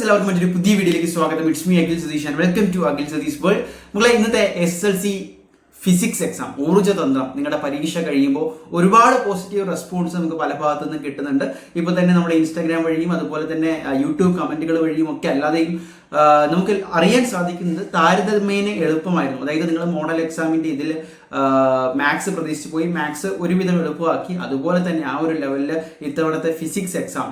എല്ലാവർക്കും മറ്റൊരു പുതിയ വീഡിയോയിലേക്ക് സ്വാഗതം. It's me Akhil Satheesh and welcome to Akhil Satheesh world. നമ്മളെ ഇന്നത്തെ SLC ഫിസിക്സ് എക്സാം ഊർജ്ജതന്ത്രം നിങ്ങളുടെ പരീക്ഷ കഴിയുമ്പോൾ ഒരുപാട് പോസിറ്റീവ് റെസ്പോൺസ് നമുക്ക് പല ഭാഗത്തു നിന്ന് കിട്ടുന്നുണ്ട്. ഇപ്പോൾ തന്നെ നമ്മുടെ ഇൻസ്റ്റാഗ്രാം വഴിയും അതുപോലെ തന്നെ യൂട്യൂബ് കമന്റുകൾ വഴിയും ഒക്കെ അല്ലാതെയും നമുക്ക് അറിയാൻ സാധിക്കുന്നത് താരതമ്യേന എളുപ്പമായിരുന്നു. അതായത് നിങ്ങൾ മോഡൽ എക്സാമിന്റെ ഇതിൽ മാത്സ് പ്രതീക്ഷിച്ച് പോയി, മാത്സ് ഒരുവിധം എളുപ്പമാക്കി. അതുപോലെ തന്നെ ആ ഒരു ലെവലിൽ ഇത്തവണത്തെ ഫിസിക്സ് എക്സാം,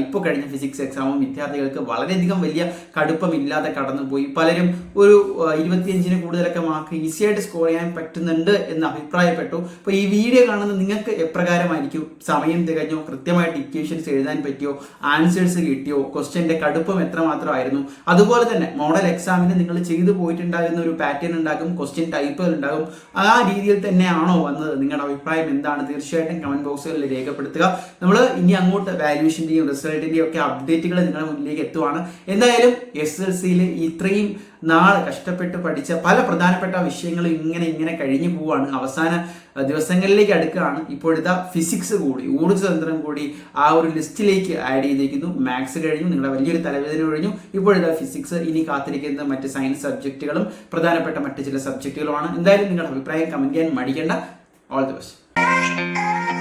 ഇപ്പോൾ കഴിഞ്ഞ ഫിസിക്സ് എക്സാമും വിദ്യാർത്ഥികൾക്ക് വളരെയധികം വലിയ കടുപ്പമില്ലാതെ കടന്നുപോയി. പലരും ഒരു 25-ന് കൂടുതലൊക്കെ മാർക്ക് ഈസിയായിട്ട് സ്കോർ ചെയ്യാൻ പറ്റുന്നുണ്ട് എന്ന് അഭിപ്രായപ്പെട്ടു. അപ്പോൾ ഈ വീഡിയോ കാണുന്ന നിങ്ങൾക്ക് എപ്രകാരമായിരിക്കും? സമയം തികഞ്ഞോ? കൃത്യമായിട്ട് ഇക്വേഷൻസ് എഴുതാൻ പറ്റിയോ? ആൻസേഴ്സ് കിട്ടിയോ? ക്വസ്റ്റ്യന്റെ കടുപ്പം എത്രമാത്രമായിരുന്നു? അതുപോലെ തന്നെ മോഡൽ എക്സാമിന് നിങ്ങൾ ചെയ്തു പോയിട്ടുണ്ടാകുന്ന ഒരു പാറ്റേൺ ഉണ്ടാകും, ക്വസ്റ്റ്യൻ ടൈപ്പുകൾ ഉണ്ടാകും. ആ രീതിയിൽ തന്നെയാണോ വന്നത്? നിങ്ങളുടെ അഭിപ്രായം എന്താണ്? തീർച്ചയായിട്ടും കമന്റ് ബോക്സുകളിൽ രേഖപ്പെടുത്തുക. നമ്മൾ ഇനി അങ്ങോട്ട് വാല്യൂഷന്റെയും റിസൾട്ടിന്റെയും ഒക്കെ അപ്ഡേറ്റുകൾ നിങ്ങളുടെ മുന്നിലേക്ക് എത്തുവാണ്. എന്തായാലും SLCയിൽ ഇത്രയും നാൾ കഷ്ടപ്പെട്ട് പഠിച്ച പല പ്രധാനപ്പെട്ട വിഷയങ്ങളും ഇങ്ങനെ കഴിഞ്ഞു പോവാണ്. അവസാന ദിവസങ്ങളിലേക്ക് അടുക്കുകയാണ്. ഇപ്പോഴത്തെ ഫിസിക്സ് കൂടി, ഊർജ്ജതന്ത്രം കൂടി ആ ഒരു ലിസ്റ്റിലേക്ക് ആഡ് ചെയ്തിരിക്കുന്നു. മാത്സ് കഴിഞ്ഞു, നിങ്ങളുടെ വലിയൊരു തലവേദന കഴിഞ്ഞു. ഇപ്പോഴത്തെ ഫിസിക്സ്, ഇനി കാത്തിരിക്കുന്ന മറ്റ് സയൻസ് സബ്ജക്റ്റുകളും പ്രധാനപ്പെട്ട മറ്റ് ചില സബ്ജക്റ്റുകളുമാണ്. എന്തായാലും നിങ്ങളുടെ അഭിപ്രായം കമന്റ് ചെയ്യാൻ മടിക്കേണ്ട. All the best.